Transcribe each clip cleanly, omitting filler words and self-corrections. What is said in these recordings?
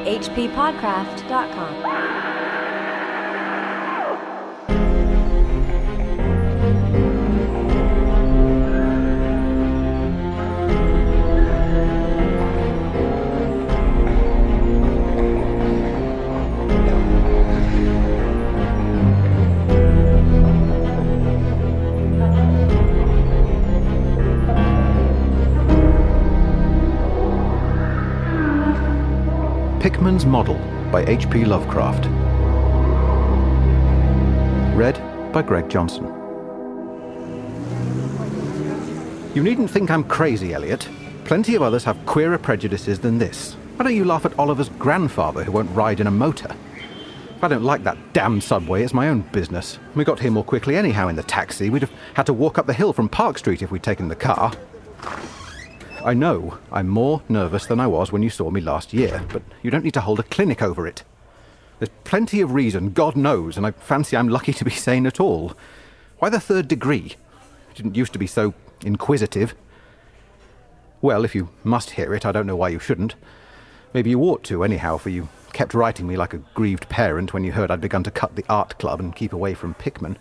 hppodcraft.com. Pickman's Model by H.P. Lovecraft. Read by Greig Johnson. You needn't think I'm crazy, Elliot. Plenty of others have queerer prejudices than this. Why don't you laugh at Oliver's grandfather who won't ride in a motor? If I don't like that damn subway, it's my own business. We got here more quickly anyhow in the taxi. We'd have had to walk up the hill from Park Street if we'd taken the car. I know I'm more nervous than I was when you saw me last year, but you don't need to hold a clinic over it. There's plenty of reason, God knows, and I fancy I'm lucky to be sane at all. Why the third degree? I didn't used to be so inquisitive. Well, if you must hear it, I don't know why you shouldn't. Maybe you ought to, anyhow, for you kept writing me like a grieved parent when you heard I'd begun to cut the art club and keep away from Pickman.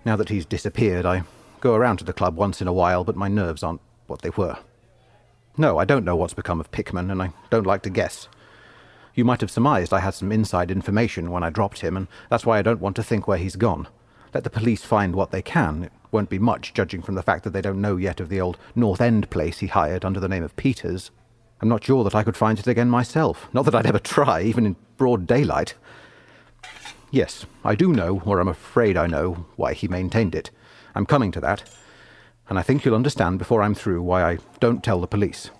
Now that he's disappeared, I go around to the club once in a while, but my nerves aren't what they were. No, I don't know what's become of Pickman, and I don't like to guess. You might have surmised I had some inside information when I dropped him, and that's why I don't want to think where he's gone. Let the police find what they can. It won't be much, judging from the fact that they don't know yet of the old North End place he hired under the name of Peters. I'm not sure that I could find it again myself. Not that I'd ever try, even in broad daylight. Yes, I do know, or I'm afraid I know, why he maintained it. I'm coming to that. And I think you'll understand before I'm through why I don't tell the police.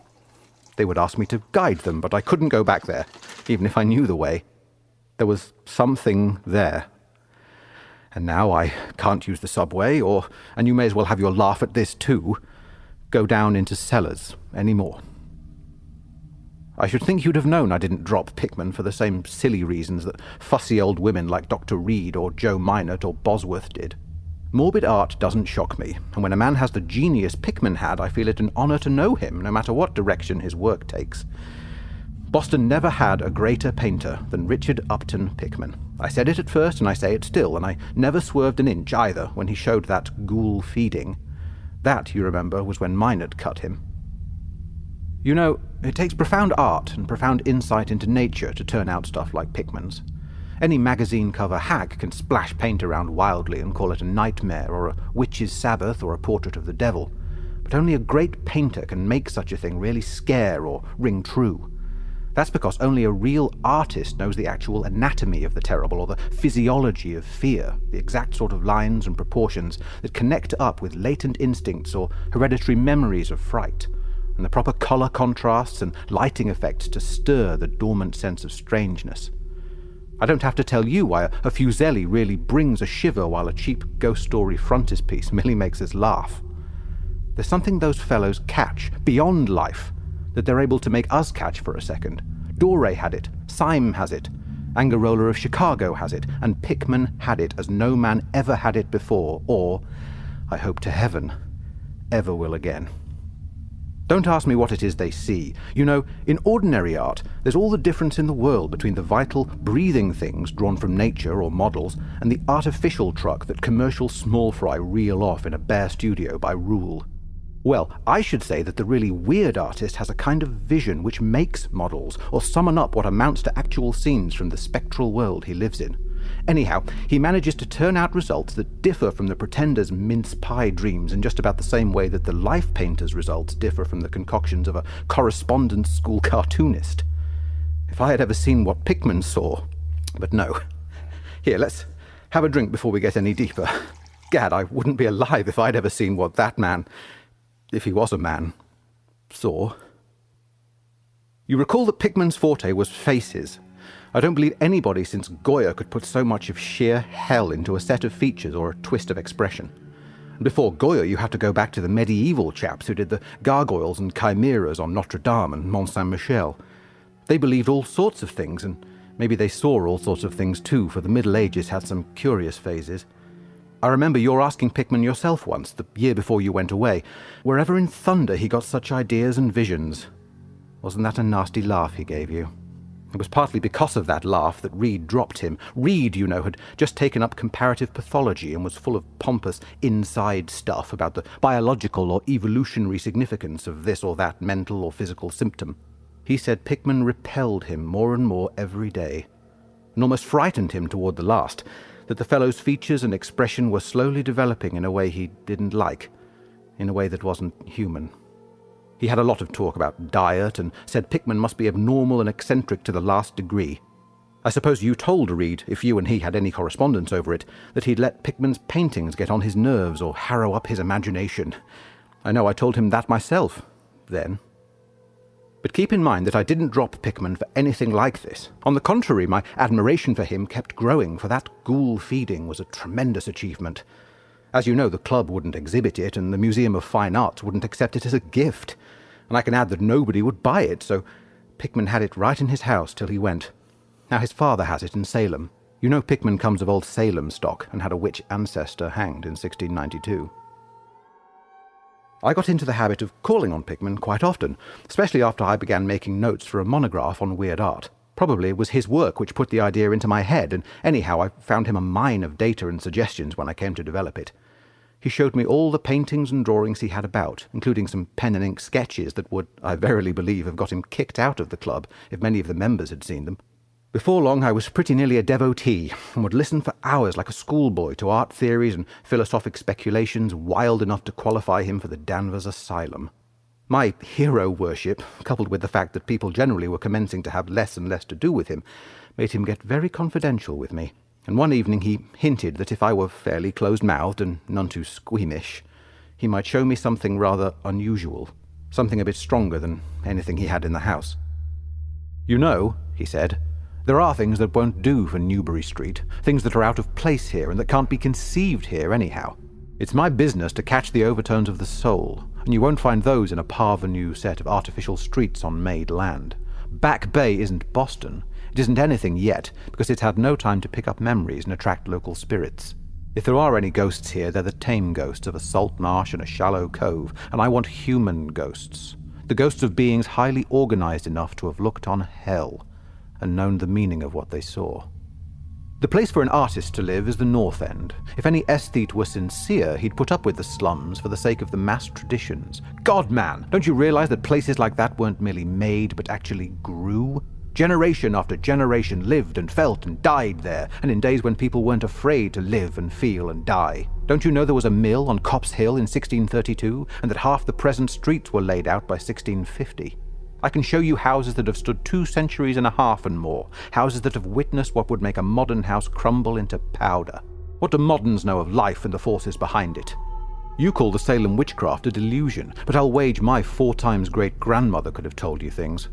They would ask me to guide them, but I couldn't go back there, even if I knew the way. There was something there. And now I can't use the subway, and you may as well have your laugh at this too, go down into cellars anymore. I should think you'd have known I didn't drop Pickman for the same silly reasons that fussy old women like Dr. Reed or Joe Minot or Bosworth did. Morbid art doesn't shock me, and when a man has the genius Pickman had, I feel it an honor to know him, no matter what direction his work takes. Boston never had a greater painter than Richard Upton Pickman. I said it at first, and I say it still, and I never swerved an inch either when he showed that ghoul feeding. That, you remember, was when Minot cut him. You know, it takes profound art and profound insight into nature to turn out stuff like Pickman's. Any magazine cover hack can splash paint around wildly and call it a nightmare or a witch's sabbath or a portrait of the devil. But only a great painter can make such a thing really scare or ring true. That's because only a real artist knows the actual anatomy of the terrible or the physiology of fear, the exact sort of lines and proportions that connect up with latent instincts or hereditary memories of fright, and the proper color contrasts and lighting effects to stir the dormant sense of strangeness. I don't have to tell you why a Fuseli really brings a shiver while a cheap ghost story frontispiece merely makes us laugh. There's something those fellows catch, beyond life, that they're able to make us catch for a second. Doré had it, Syme has it, Angarola of Chicago has it, and Pickman had it as no man ever had it before, or, I hope to heaven, ever will again. Don't ask me what it is they see. You know, in ordinary art, there's all the difference in the world between the vital, breathing things drawn from nature or models and the artificial truck that commercial small fry reel off in a bare studio by rule. Well, I should say that the really weird artist has a kind of vision which makes models, or summon up what amounts to actual scenes from the spectral world he lives in. Anyhow, he manages to turn out results that differ from the pretender's mince pie dreams in just about the same way that the life painter's results differ from the concoctions of a correspondence school cartoonist. If I had ever seen what Pickman saw... But no. Here, let's have a drink before we get any deeper. Gad, I wouldn't be alive if I'd ever seen what that man, if he was a man, saw. You recall that Pickman's forte was faces. I don't believe anybody since Goya could put so much of sheer hell into a set of features or a twist of expression. And before Goya, you have to go back to the medieval chaps who did the gargoyles and chimeras on Notre Dame and Mont Saint-Michel. They believed all sorts of things, and maybe they saw all sorts of things too, for the Middle Ages had some curious phases. I remember your asking Pickman yourself once, the year before you went away, wherever in thunder he got such ideas and visions. Wasn't that a nasty laugh he gave you? It was partly because of that laugh that Reed dropped him. Reed, you know, had just taken up comparative pathology and was full of pompous inside stuff about the biological or evolutionary significance of this or that mental or physical symptom. He said Pickman repelled him more and more every day, and almost frightened him toward the last, that the fellow's features and expression were slowly developing in a way he didn't like, in a way that wasn't human. He had a lot of talk about diet and said Pickman must be abnormal and eccentric to the last degree. I suppose you told Reed, if you and he had any correspondence over it, that he'd let Pickman's paintings get on his nerves or harrow up his imagination. I know I told him that myself, then. But keep in mind that I didn't drop Pickman for anything like this. On the contrary, my admiration for him kept growing, for that ghoul feeding was a tremendous achievement. As you know, the club wouldn't exhibit it, and the Museum of Fine Arts wouldn't accept it as a gift. And I can add that nobody would buy it, so Pickman had it right in his house till he went. Now his father has it in Salem. You know Pickman comes of old Salem stock and had a witch ancestor hanged in 1692. I got into the habit of calling on Pickman quite often, especially after I began making notes for a monograph on weird art. Probably it was his work which put the idea into my head, and anyhow I found him a mine of data and suggestions when I came to develop it. He showed me all the paintings and drawings he had about, including some pen and ink sketches that would, I verily believe, have got him kicked out of the club if many of the members had seen them. Before long I was pretty nearly a devotee, and would listen for hours like a schoolboy to art theories and philosophic speculations wild enough to qualify him for the Danvers Asylum. My hero worship, coupled with the fact that people generally were commencing to have less and less to do with him, made him get very confidential with me, and one evening he hinted that if I were fairly closed-mouthed and none too squeamish, he might show me something rather unusual, something a bit stronger than anything he had in the house. "You know," he said, "there are things that won't do for Newbury Street, things that are out of place here and that can't be conceived here anyhow. It's my business to catch the overtones of the soul, and you won't find those in a parvenu set of artificial streets on made land. Back Bay isn't Boston. It isn't anything yet, because it's had no time to pick up memories and attract local spirits. If there are any ghosts here, they're the tame ghosts of a salt marsh and a shallow cove, and I want human ghosts. The ghosts of beings highly organized enough to have looked on hell and known the meaning of what they saw. The place for an artist to live is the North End. If any aesthete were sincere, he'd put up with the slums for the sake of the mass traditions. God, man, don't you realize that places like that weren't merely made, but actually grew? Generation after generation lived and felt and died there, and in days when people weren't afraid to live and feel and die. Don't you know there was a mill on Copp's Hill in 1632, and that half the present streets were laid out by 1650? I can show you houses that have stood 2 centuries and a half and more, houses that have witnessed what would make a modern house crumble into powder. What do moderns know of life and the forces behind it? You call the Salem witchcraft a delusion, but I'll wager my 4 times great-grandmother could have told you things.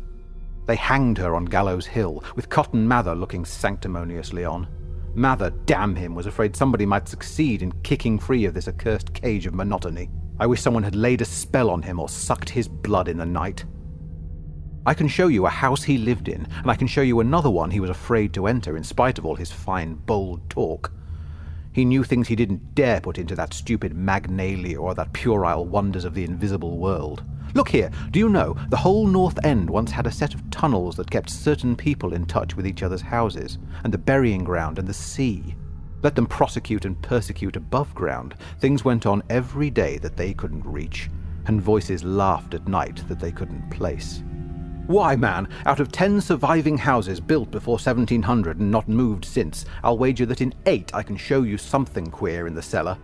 They hanged her on Gallows Hill, with Cotton Mather looking sanctimoniously on. Mather, damn him, was afraid somebody might succeed in kicking free of this accursed cage of monotony. I wish someone had laid a spell on him or sucked his blood in the night. I can show you a house he lived in, and I can show you another one he was afraid to enter in spite of all his fine, bold talk. He knew things he didn't dare put into that stupid Magnalia or that puerile Wonders of the Invisible World. Look here, do you know, the whole North End once had a set of tunnels that kept certain people in touch with each other's houses, and the burying ground and the sea. Let them prosecute and persecute above ground. Things went on every day that they couldn't reach, and voices laughed at night that they couldn't place. Why, man, out of 10 surviving houses built before 1700 and not moved since, I'll wager that in 8 I can show you something queer in the cellar.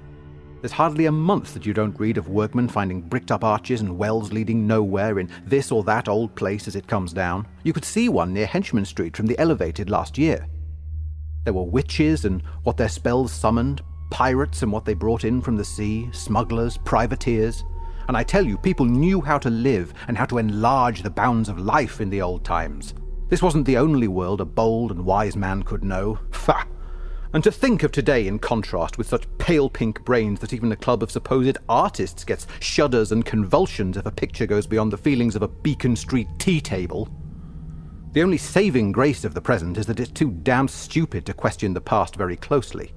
There's hardly a month that you don't read of workmen finding bricked-up arches and wells leading nowhere in this or that old place as it comes down. You could see one near Henchman Street from the elevated last year. There were witches and what their spells summoned, pirates and what they brought in from the sea, smugglers, privateers. And I tell you, people knew how to live and how to enlarge the bounds of life in the old times. This wasn't the only world a bold and wise man could know. Pah! And to think of today in contrast with such pale pink brains that even a club of supposed artists gets shudders and convulsions if a picture goes beyond the feelings of a Beacon Street tea table. The only saving grace of the present is that it's too damn stupid to question the past very closely.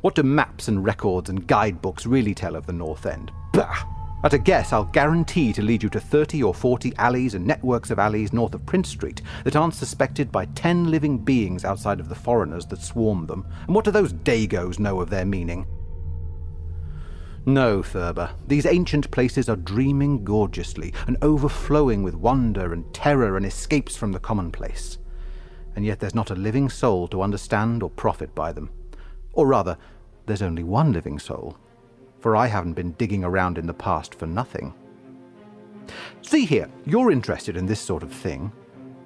What do maps and records and guidebooks really tell of the North End? Bah! At a guess, I'll guarantee to lead you to 30 or 40 alleys and networks of alleys north of Prince Street that aren't suspected by 10 living beings outside of the foreigners that swarm them. And what do those Dagos know of their meaning? No, Thurber, these ancient places are dreaming gorgeously and overflowing with wonder and terror and escapes from the commonplace. And yet there's not a living soul to understand or profit by them. Or rather, there's only one living soul, for I haven't been digging around in the past for nothing. See here, you're interested in this sort of thing.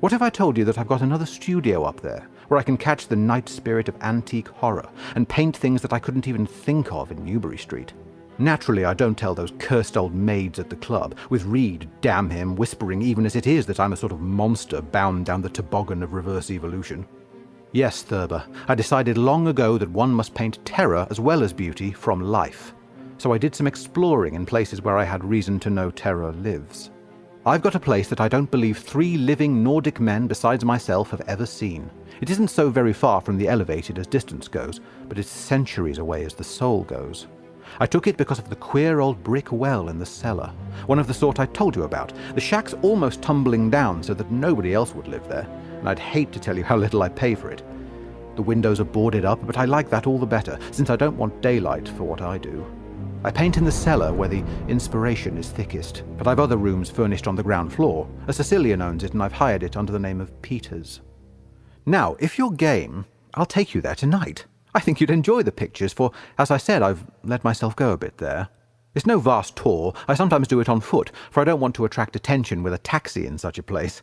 What if I told you that I've got another studio up there, where I can catch the night spirit of antique horror and paint things that I couldn't even think of in Newbury Street? Naturally, I don't tell those cursed old maids at the club, with Reed, damn him, whispering even as it is that I'm a sort of monster bound down the toboggan of reverse evolution. Yes, Thurber, I decided long ago that one must paint terror as well as beauty from life. So I did some exploring in places where I had reason to know terror lives. I've got a place that I don't believe 3 living Nordic men besides myself have ever seen. It isn't so very far from the elevated as distance goes, but it's centuries away as the soul goes. I took it because of the queer old brick well in the cellar, one of the sort I told you about. The shack's almost tumbling down so that nobody else would live there, and I'd hate to tell you how little I pay for it. The windows are boarded up, but I like that all the better, since I don't want daylight for what I do. I paint in the cellar where the inspiration is thickest, but I've other rooms furnished on the ground floor. A Sicilian owns it, and I've hired it under the name of Peters. Now, if you're game, I'll take you there tonight. I think you'd enjoy the pictures, for, as I said, I've let myself go a bit there. It's no vast tour. I sometimes do it on foot, for I don't want to attract attention with a taxi in such a place.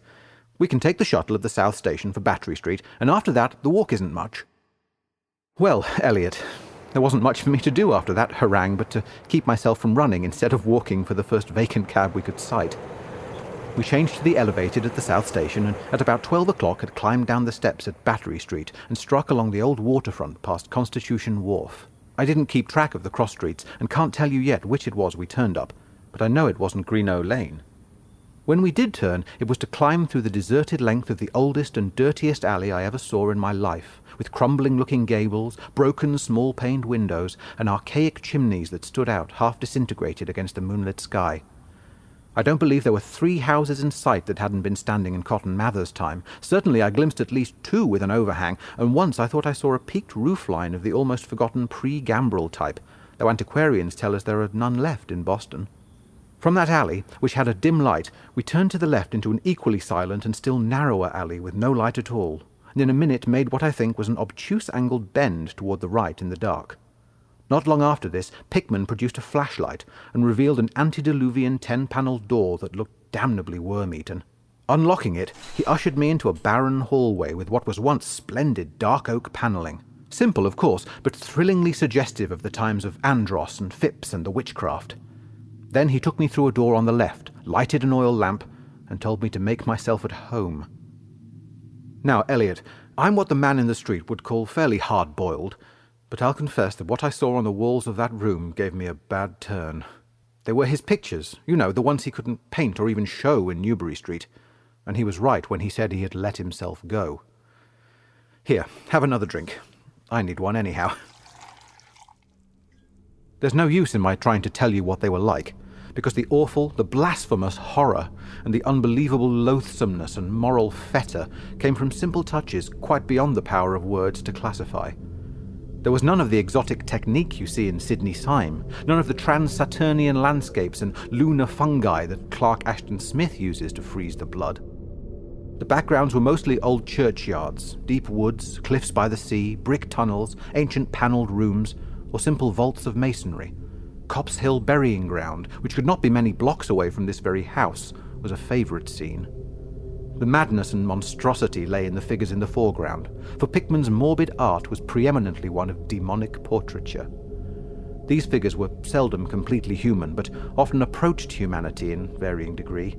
We can take the shuttle at the South Station for Battery Street, and after that, the walk isn't much. Well, Elliot, there wasn't much for me to do after that harangue but to keep myself from running instead of walking for the first vacant cab we could sight. We changed to the elevated at the South Station, and at about 12 o'clock had climbed down the steps at Battery Street and struck along the old waterfront past Constitution Wharf. I didn't keep track of the cross streets and can't tell you yet which it was we turned up, but I know it wasn't Greenough Lane. When we did turn, it was to climb through the deserted length of the oldest and dirtiest alley I ever saw in my life, with crumbling-looking gables, broken small-paned windows, and archaic chimneys that stood out half disintegrated against the moonlit sky. I don't believe there were 3 houses in sight that hadn't been standing in Cotton Mather's time. Certainly I glimpsed at least 2 with an overhang, and once I thought I saw a peaked roofline of the almost forgotten pre-gambrel type, though antiquarians tell us there are none left in Boston. From that alley, which had a dim light, we turned to the left into an equally silent and still narrower alley with no light at all, and in a minute made what I think was an obtuse angled bend toward the right in the dark. Not long after this, Pickman produced a flashlight and revealed an antediluvian 10-panelled door that looked damnably worm-eaten. Unlocking it, he ushered me into a barren hallway with what was once splendid dark oak panelling. Simple, of course, but thrillingly suggestive of the times of Andros and Phipps and the witchcraft. Then he took me through a door on the left, lighted an oil lamp, and told me to make myself at home. Now, Elliot, I'm what the man in the street would call fairly hard-boiled, but I'll confess that what I saw on the walls of that room gave me a bad turn. They were his pictures, you know, the ones he couldn't paint or even show in Newbury Street, and he was right when he said he had let himself go. Here, have another drink. I need one anyhow. There's no use in my trying to tell you what they were like, because the awful, the blasphemous horror and the unbelievable loathsomeness and moral fetor came from simple touches quite beyond the power of words to classify. There was none of the exotic technique you see in Sidney Syme, none of the trans-Saturnian landscapes and lunar fungi that Clark Ashton Smith uses to freeze the blood. The backgrounds were mostly old churchyards, deep woods, cliffs by the sea, brick tunnels, ancient panelled rooms, or simple vaults of masonry. Copp's Hill burying ground, which could not be many blocks away from this very house, was a favourite scene. The madness and monstrosity lay in the figures in the foreground, for Pickman's morbid art was preeminently one of demonic portraiture. These figures were seldom completely human, but often approached humanity in varying degree.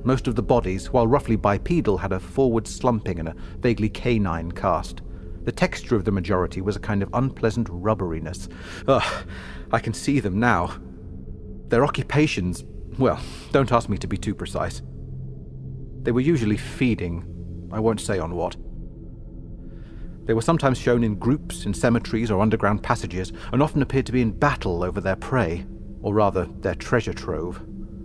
Most of the bodies, while roughly bipedal, had a forward slumping and a vaguely canine cast. The texture of the majority was a kind of unpleasant rubberiness. Ugh, I can see them now. Their occupations, well, don't ask me to be too precise. They were usually feeding, I won't say on what. They were sometimes shown in groups in cemeteries or underground passages, and often appeared to be in battle over their prey. or rather their treasure trove.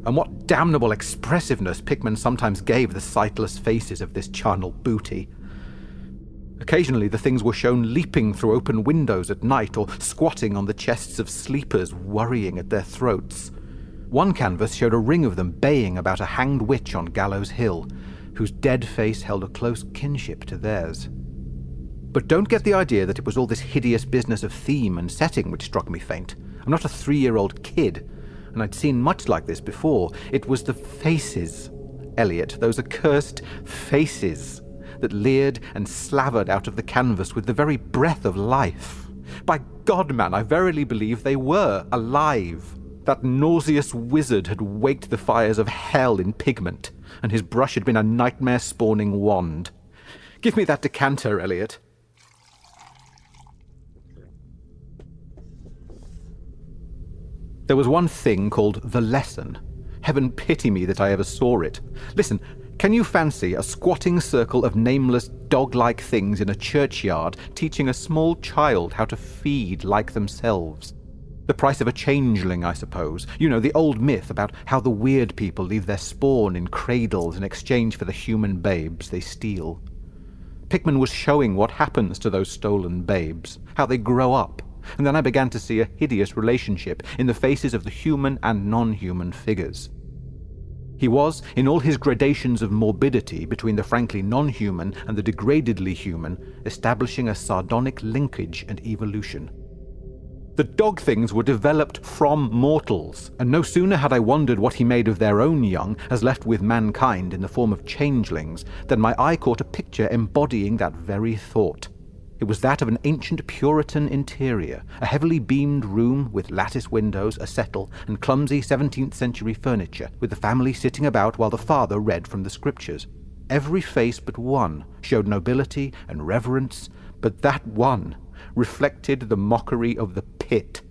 And what damnable expressiveness Pickman sometimes gave the sightless faces of this charnel booty. Occasionally the things were shown leaping through open windows at night, or squatting on the chests of sleepers, worrying at their throats. One canvas showed a ring of them baying about a hanged witch on Gallows Hill, whose dead face held a close kinship to theirs. But don't get the idea that it was all this hideous business of theme and setting which struck me faint. I'm not a 3-year-old kid, and I'd seen much like this before. It was the faces, Elliot, those accursed faces that leered and slavered out of the canvas with the very breath of life. By God, man, I verily believe they were alive. That nauseous wizard had waked the fires of hell in pigment, and his brush had been a nightmare-spawning wand. Give me that decanter, Elliot. There was one thing called the lesson. Heaven pity me that I ever saw it. Listen, can you fancy a squatting circle of nameless dog-like things in a churchyard teaching a small child how to feed like themselves? The price of a changeling, I suppose. You know, the old myth about how the weird people leave their spawn in cradles in exchange for the human babes they steal. Pickman was showing what happens to those stolen babes, how they grow up, and then I began to see a hideous relationship in the faces of the human and non-human figures. He was, in all his gradations of morbidity between the frankly non-human and the degradedly human, establishing a sardonic linkage and evolution. The dog things were developed from mortals, and no sooner had I wondered what he made of their own young, as left with mankind in the form of changelings, than my eye caught a picture embodying that very thought. It was that of an ancient Puritan interior, a heavily beamed room with lattice windows, a settle, and clumsy 17th century furniture, with the family sitting about while the father read from the scriptures. Every face but one showed nobility and reverence, but that one reflected the mockery of the pit.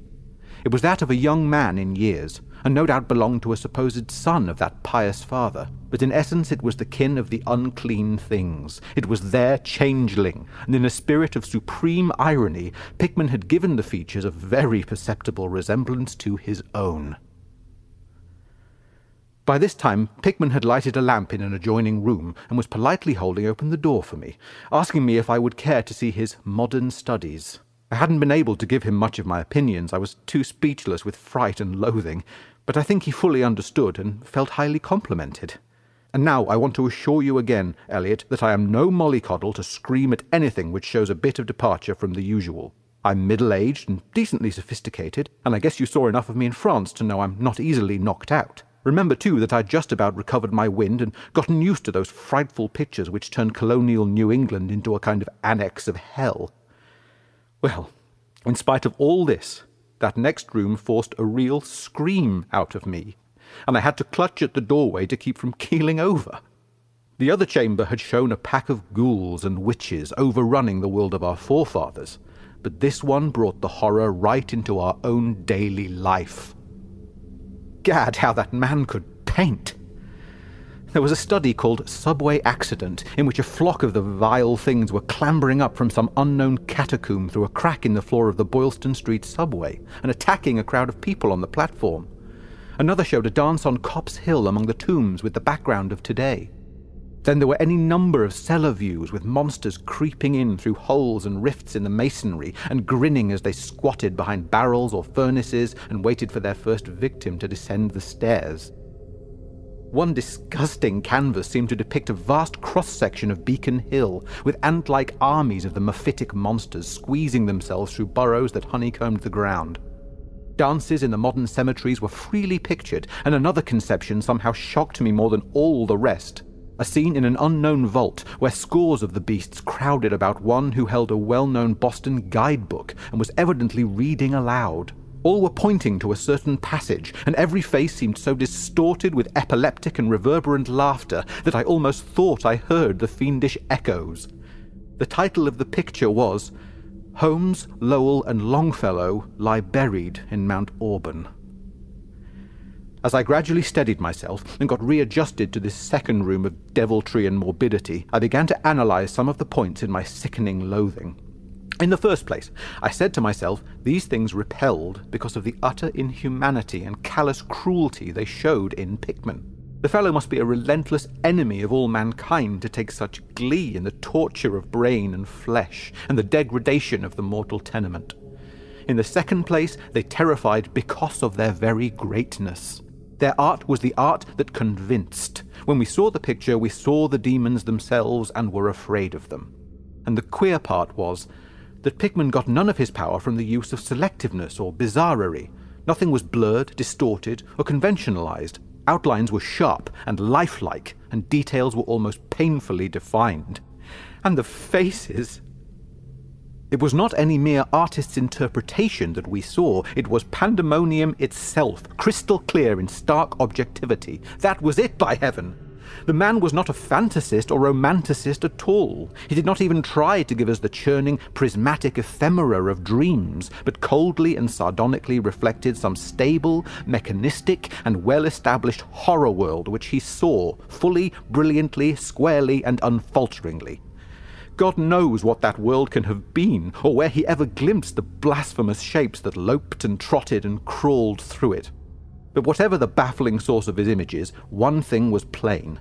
It was that of a young man in years, and no doubt belonged to a supposed son of that pious father, but in essence it was the kin of the unclean things. It was their changeling, and in a spirit of supreme irony, Pickman had given the features a very perceptible resemblance to his own. By this time, Pickman had lighted a lamp in an adjoining room and was politely holding open the door for me, asking me if I would care to see his modern studies. I hadn't been able to give him much of my opinions. I was too speechless with fright and loathing, but I think he fully understood and felt highly complimented. And now I want to assure you again, Elliot, that I am no mollycoddle to scream at anything which shows a bit of departure from the usual. I'm middle-aged and decently sophisticated, and I guess you saw enough of me in France to know I'm not easily knocked out. Remember, too, that I'd just about recovered my wind and gotten used to those frightful pictures which turned colonial New England into a kind of annex of hell. Well, in spite of all this, that next room forced a real scream out of me, and I had to clutch at the doorway to keep from keeling over. The other chamber had shown a pack of ghouls and witches overrunning the world of our forefathers, but this one brought the horror right into our own daily life. Gad, how that man could paint! There was a study called Subway Accident, in which a flock of the vile things were clambering up from some unknown catacomb through a crack in the floor of the Boylston Street subway and attacking a crowd of people on the platform. Another showed a dance on Copp's Hill among the tombs with the background of today. Then there were any number of cellar views with monsters creeping in through holes and rifts in the masonry and grinning as they squatted behind barrels or furnaces and waited for their first victim to descend the stairs. One disgusting canvas seemed to depict a vast cross-section of Beacon Hill, with ant-like armies of the mephitic monsters squeezing themselves through burrows that honeycombed the ground. Dances in the modern cemeteries were freely pictured, and another conception somehow shocked me more than all the rest. A scene in an unknown vault where scores of the beasts crowded about one who held a well-known Boston guidebook and was evidently reading aloud. All were pointing to a certain passage, and every face seemed so distorted with epileptic and reverberant laughter that I almost thought I heard the fiendish echoes. The title of the picture was Holmes, Lowell, and Longfellow Lie Buried in Mount Auburn. As I gradually steadied myself and got readjusted to this second room of deviltry and morbidity, I began to analyze some of the points in my sickening loathing. In the first place, I said to myself, these things repelled because of the utter inhumanity and callous cruelty they showed in Pickman. The fellow must be a relentless enemy of all mankind to take such glee in the torture of brain and flesh and the degradation of the mortal tenement. In the second place, they terrified because of their very greatness. Their art was the art that convinced. When we saw the picture, we saw the demons themselves and were afraid of them. And the queer part was that Pickman got none of his power from the use of selectiveness or bizarrerie. Nothing was blurred, distorted, or conventionalized. Outlines were sharp and lifelike, and details were almost painfully defined. And the faces... It was not any mere artist's interpretation that we saw. It was pandemonium itself, crystal clear in stark objectivity. That was it, by heaven! The man was not a fantasist or romanticist at all. He did not even try to give us the churning, prismatic ephemera of dreams, but coldly and sardonically reflected some stable, mechanistic, and well-established horror world which he saw fully, brilliantly, squarely, and unfalteringly. God knows what that world can have been, or where he ever glimpsed the blasphemous shapes that loped and trotted and crawled through it. But whatever the baffling source of his images, one thing was plain.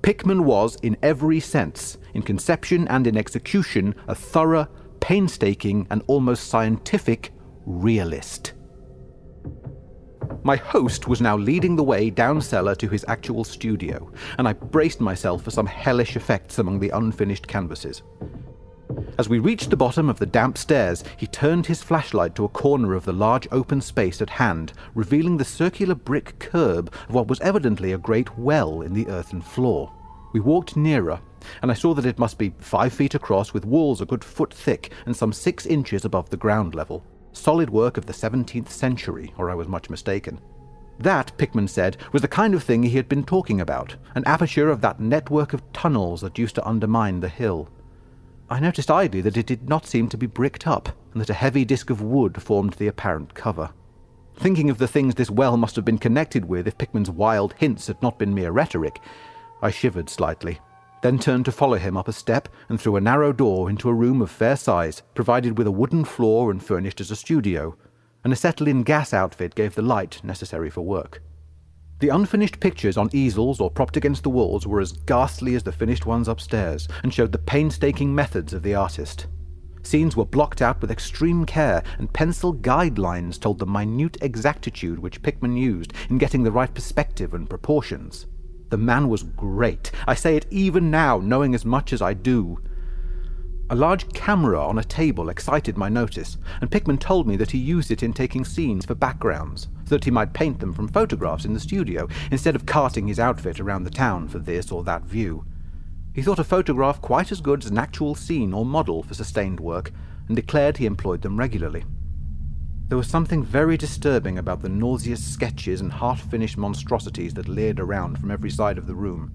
Pickman was, in every sense, in conception and in execution, a thorough, painstaking, and almost scientific realist. My host was now leading the way down cellar to his actual studio, and I braced myself for some hellish effects among the unfinished canvases. As we reached the bottom of the damp stairs, he turned his flashlight to a corner of the large open space at hand, revealing the circular brick curb of what was evidently a great well in the earthen floor. We walked nearer, and I saw that it must be 5 feet across, with walls a good foot thick and some 6 inches above the ground level. Solid work of the 17th century, or I was much mistaken. That, Pickman said, was the kind of thing he had been talking about, an aperture of that network of tunnels that used to undermine the hill. I noticed idly that it did not seem to be bricked up, and that a heavy disc of wood formed the apparent cover. Thinking of the things this well must have been connected with if Pickman's wild hints had not been mere rhetoric, I shivered slightly, then turned to follow him up a step and through a narrow door into a room of fair size, provided with a wooden floor and furnished as a studio. An acetylene gas outfit gave the light necessary for work. The unfinished pictures on easels or propped against the walls were as ghastly as the finished ones upstairs, and showed the painstaking methods of the artist. Scenes were blocked out with extreme care, and pencil guidelines told the minute exactitude which Pickman used in getting the right perspective and proportions. The man was great. I say it even now, knowing as much as I do. A large camera on a table excited my notice, and Pickman told me that he used it in taking scenes for backgrounds, so that he might paint them from photographs in the studio, instead of carting his outfit around the town for this or that view. He thought a photograph quite as good as an actual scene or model for sustained work, and declared he employed them regularly. There was something very disturbing about the nauseous sketches and half-finished monstrosities that leered around from every side of the room,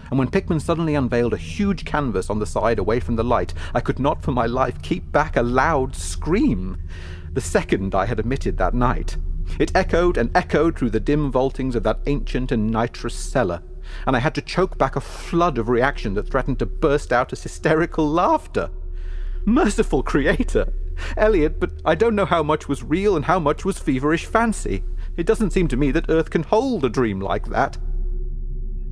and when Pickman suddenly unveiled a huge canvas on the side away from the light, I could not for my life keep back a loud scream. The second I had emitted that night. It echoed and echoed through the dim vaultings of that ancient and nitrous cellar, and I had to choke back a flood of reaction that threatened to burst out as hysterical laughter. Merciful Creator! Elliot, but I don't know how much was real and how much was feverish fancy. It doesn't seem to me that Earth can hold a dream like that.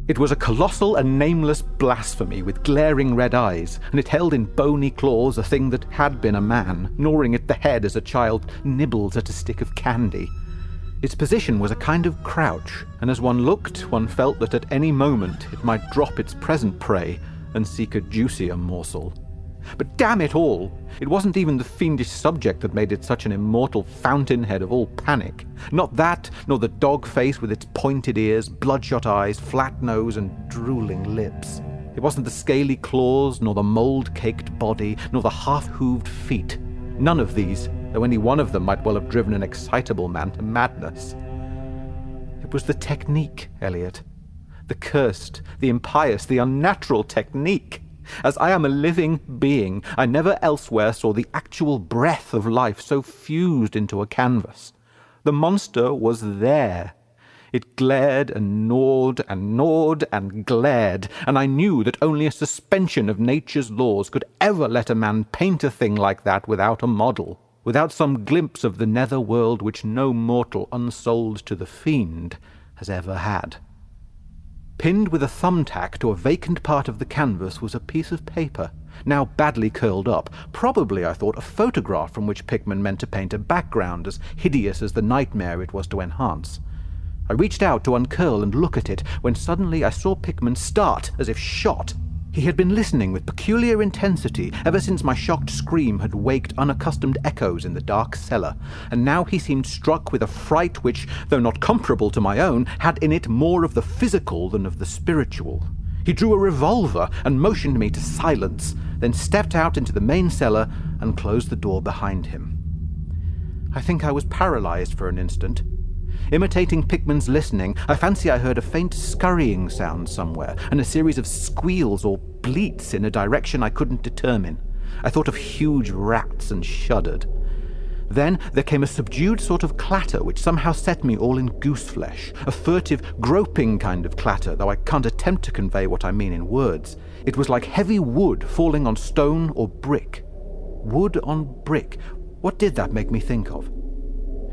It was a colossal and nameless blasphemy with glaring red eyes, and it held in bony claws a thing that had been a man, gnawing at the head as a child nibbles at a stick of candy. Its position was a kind of crouch, and as one looked, one felt that at any moment it might drop its present prey and seek a juicier morsel. But damn it all, it wasn't even the fiendish subject that made it such an immortal fountainhead of all panic. Not that, nor the dog face with its pointed ears, bloodshot eyes, flat nose, and drooling lips. It wasn't the scaly claws, nor the mould-caked body, nor the half-hooved feet. None of these, though any one of them might well have driven an excitable man to madness. It was the technique, Elliot. The cursed, the impious, the unnatural technique. As I am a living being, I never elsewhere saw the actual breath of life so fused into a canvas. The monster was there. It glared and gnawed and gnawed and glared, and I knew that only a suspension of nature's laws could ever let a man paint a thing like that without a model, without some glimpse of the nether world which no mortal unsouled to the fiend has ever had. Pinned with a thumbtack to a vacant part of the canvas was a piece of paper, now badly curled up, probably, I thought, a photograph from which Pickman meant to paint a background as hideous as the nightmare it was to enhance. I reached out to uncurl and look at it, when suddenly I saw Pickman start as if shot. He had been listening with peculiar intensity ever since my shocked scream had waked unaccustomed echoes in the dark cellar, and now he seemed struck with a fright which, though not comparable to my own, had in it more of the physical than of the spiritual. He drew a revolver and motioned me to silence, then stepped out into the main cellar and closed the door behind him. I think I was paralyzed for an instant. Imitating Pickman's listening, I fancy I heard a faint scurrying sound somewhere, and a series of squeals or bleats in a direction I couldn't determine. I thought of huge rats and shuddered. Then there came a subdued sort of clatter which somehow set me all in gooseflesh, a furtive, groping kind of clatter, though I can't attempt to convey what I mean in words. It was like heavy wood falling on stone or brick. Wood on brick. What did that make me think of?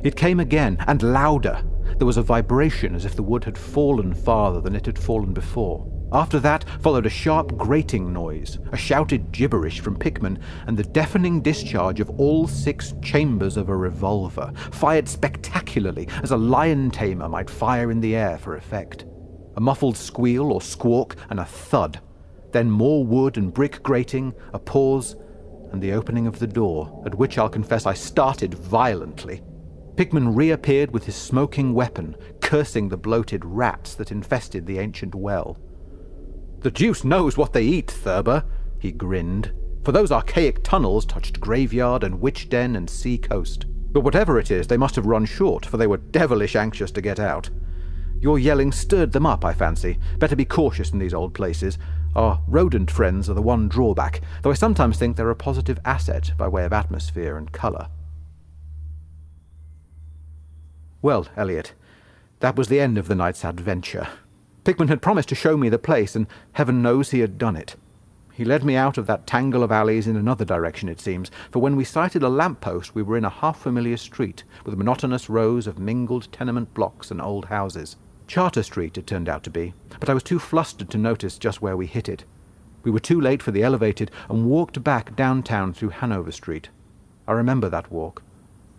It came again, and louder. There was a vibration as if the wood had fallen farther than it had fallen before. After that followed a sharp grating noise, a shouted gibberish from Pickman, and the deafening discharge of all 6 chambers of a revolver, fired spectacularly as a lion tamer might fire in the air for effect. A muffled squeal or squawk and a thud. Then more wood and brick grating, a pause, and the opening of the door, at which I'll confess I started violently. Pickman reappeared with his smoking weapon, cursing the bloated rats that infested the ancient well. "The deuce knows what they eat, Thurber," he grinned, "for those archaic tunnels touched graveyard and witch den and sea coast. But whatever it is, they must have run short, for they were devilish anxious to get out. Your yelling stirred them up, I fancy. Better be cautious in these old places. Our rodent friends are the one drawback, though I sometimes think they're a positive asset by way of atmosphere and colour." Well, Elliot, that was the end of the night's adventure. Pickman had promised to show me the place, and heaven knows he had done it. He led me out of that tangle of alleys in another direction, it seems, for when we sighted a lamp-post we were in a half-familiar street, with monotonous rows of mingled tenement blocks and old houses. Charter Street it turned out to be, but I was too flustered to notice just where we hit it. We were too late for the elevated, and walked back downtown through Hanover Street. I remember that walk.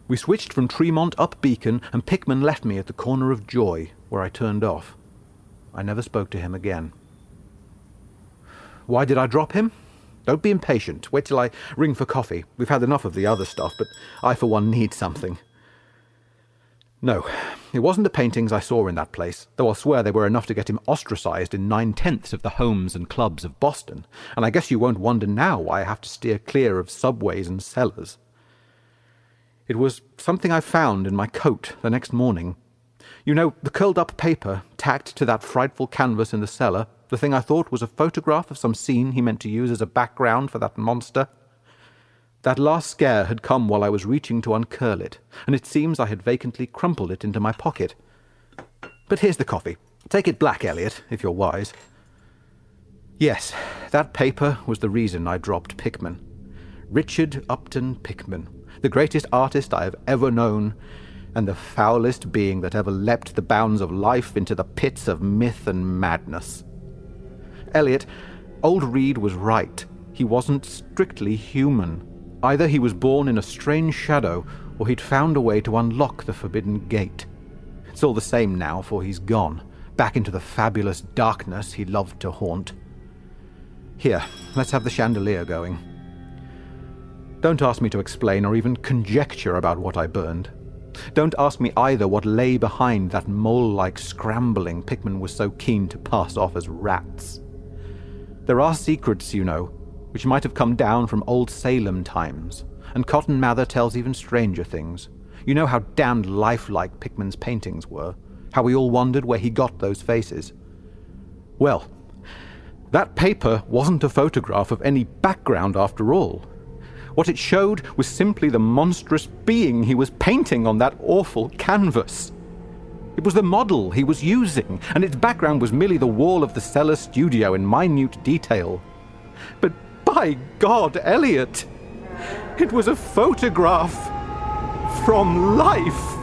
We switched from Tremont up Beacon, and Pickman left me at the corner of Joy, where I turned off. I never spoke to him again. Why did I drop him? Don't be impatient. Wait till I ring for coffee. We've had enough of the other stuff, but I for one need something. No, it wasn't the paintings I saw in that place, though I'll swear they were enough to get him ostracized in 9/10 of the homes and clubs of Boston, and I guess you won't wonder now why I have to steer clear of subways and cellars. It was something I found in my coat the next morning. You know, the curled-up paper tacked to that frightful canvas in the cellar, the thing I thought was a photograph of some scene he meant to use as a background for that monster. That last scare had come while I was reaching to uncurl it, and it seems I had vacantly crumpled it into my pocket. But here's the coffee. Take it black, Elliot, if you're wise. Yes, that paper was the reason I dropped Pickman. Richard Upton Pickman, the greatest artist I have ever known, and the foulest being that ever leapt the bounds of life into the pits of myth and madness. Elliot, old Reed was right. He wasn't strictly human. Either he was born in a strange shadow, or he'd found a way to unlock the forbidden gate. It's all the same now, for he's gone, back into the fabulous darkness he loved to haunt. Here, let's have the chandelier going. Don't ask me to explain or even conjecture about what I burned. Don't ask me either what lay behind that mole-like scrambling Pickman was so keen to pass off as rats. There are secrets, you know, which might have come down from old Salem times, and Cotton Mather tells even stranger things. You know how damned lifelike Pickman's paintings were, how we all wondered where he got those faces. Well, that paper wasn't a photograph of any background after all. What it showed was simply the monstrous being he was painting on that awful canvas. It was the model he was using, and its background was merely the wall of the cellar studio in minute detail. But by God, Elliot, it was a photograph from life.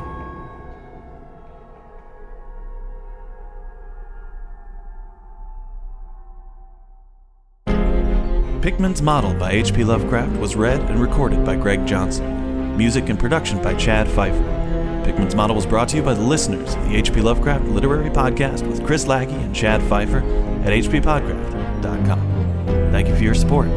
Pickman's Model by H.P. Lovecraft was read and recorded by Greig Johnson. Music and production by Chad Pfeiffer. Pickman's Model was brought to you by the listeners of the H.P. Lovecraft Literary Podcast with Chris Lackey and Chad Pfeiffer at hppodcraft.com. Thank you for your support.